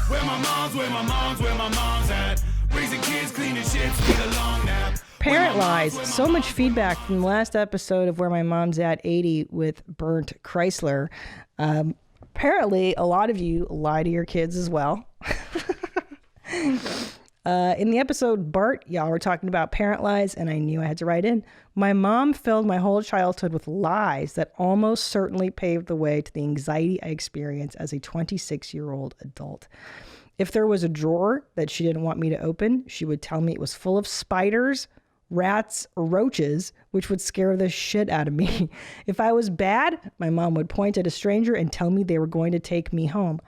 Where my mom's at. Raising kids, cleaning shits, need a long nap. Parent lies. So much feedback from the last episode of Where My Mom's At 80 with Burnt Chrysler. Apparently, a lot of you lie to your kids as well. In the episode, Bart, y'all were talking about parent lies, and I knew I had to write in. My mom filled my whole childhood with lies that almost certainly paved the way to the anxiety I experienced as a 26-year-old adult. If there was a drawer that she didn't want me to open, she would tell me it was full of spiders, rats, or roaches, which would scare the shit out of me. If I was bad, my mom would point at a stranger and tell me they were going to take me home.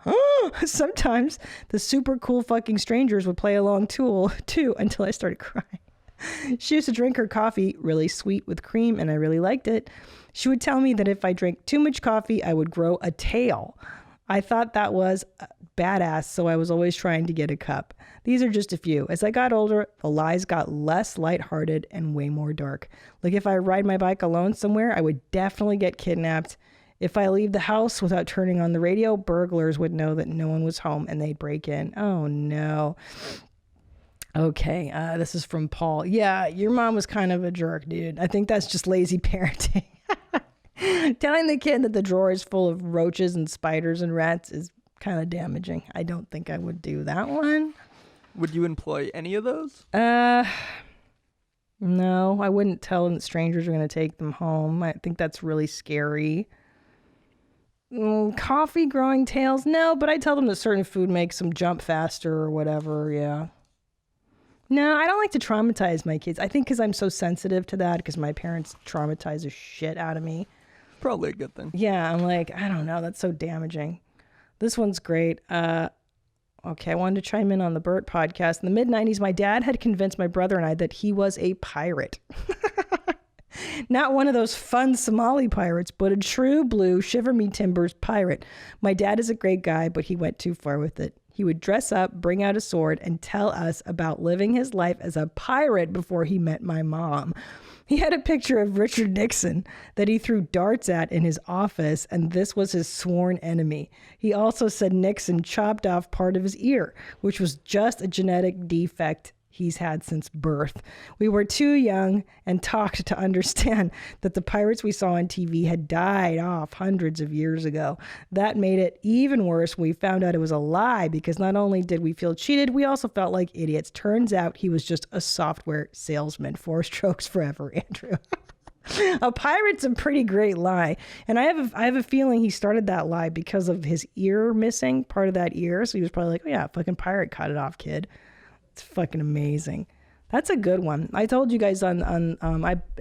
Sometimes the super cool fucking strangers would play along too until I started crying. She used to drink her coffee really sweet with cream, and I really liked it. She would tell me that if I drank too much coffee, I would grow a tail. I thought that was badass, so I was always trying to get a cup. These are just a few. As I got older, the lies got less lighthearted and way more dark. Like if I ride my bike alone somewhere, I would definitely get kidnapped. If I leave the house without turning on the radio, burglars would know that no one was home and they'd break in. Oh no. Okay, this is from Paul. Yeah, your mom was kind of a jerk, dude. I think that's just lazy parenting. Telling the kid that the drawer is full of roaches and spiders and rats is kind of damaging. I don't think I would do that one. Would you employ any of those? No, I wouldn't tell them that strangers are going to take them home. I think that's really scary. Coffee growing tails? No, but I tell them that certain food makes them jump faster or whatever, yeah. No, I don't like to traumatize my kids. I think because I'm so sensitive to that, because my parents traumatize the shit out of me. Probably a good thing. Yeah, I'm like, I don't know, that's so damaging. This one's great. Okay, I wanted to chime in on the Burt podcast. In the mid-90s, my dad had convinced my brother and I that he was a pirate. Not one of those fun Somali pirates, but a true blue shiver me timbers pirate. My dad is a great guy, but he went too far with it. He would dress up, bring out a sword, and tell us about living his life as a pirate before he met my mom. He had a picture of Richard Nixon that he threw darts at in his office, and this was his sworn enemy. He also said Nixon chopped off part of his ear, which was just a genetic defect he's had since birth. We were too young and talked to understand that the pirates we saw on TV had died off hundreds of years ago. That made it even worse when we found out it was a lie, because not only did we feel cheated, we also felt like idiots. Turns out he was just a software salesman. 4 strokes forever, Andrew. A pirate's a pretty great lie. And I have a feeling he started that lie because of his ear missing, part of that ear. So he was probably like, oh yeah, fucking pirate cut it off, kid. It's fucking amazing. That's a good one. I told you guys I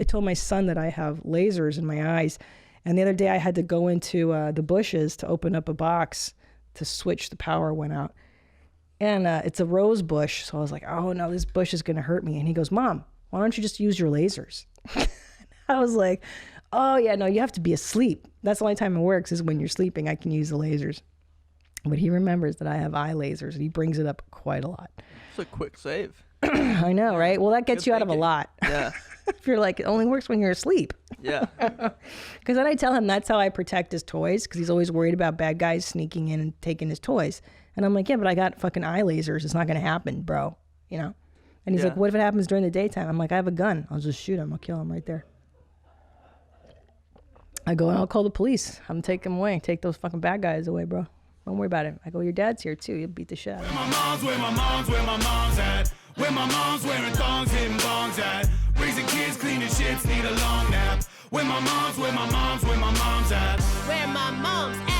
told my son that I have lasers in my eyes. And the other day I had to go into the bushes to open up a box to switch. The power went out. And it's a rose bush. So I was like, oh no, this bush is going to hurt me. And he goes, Mom, why don't you just use your lasers? I was like, oh yeah, no, you have to be asleep. That's the only time it works is when you're sleeping. I can use the lasers. But he remembers that I have eye lasers and he brings it up quite a lot. It's a quick save. I know, right? Well, that gets Good you out of a thinking. lot. Yeah. If you're like, it only works when you're asleep. Yeah. Because then I tell him that's how I protect his toys, because he's always worried about bad guys sneaking in and taking his toys. And I'm like, yeah, but I got fucking eye lasers. It's not going to happen, bro. You know? And he's Yeah. like, what if it happens during the daytime? I'm like, I have a gun. I'll just shoot him. I'll kill him right there. I go and I'll call the police. I'm taking him away. Take those fucking bad guys away, bro. Don't worry about it. I go, your dad's here too. You'll beat the shit out of him. Where my mom's at. Where my mom's wearing thongs, hitting bongs at. Raising kids, cleaning shits, need a long nap. Where my mom's at. Where my mom's at.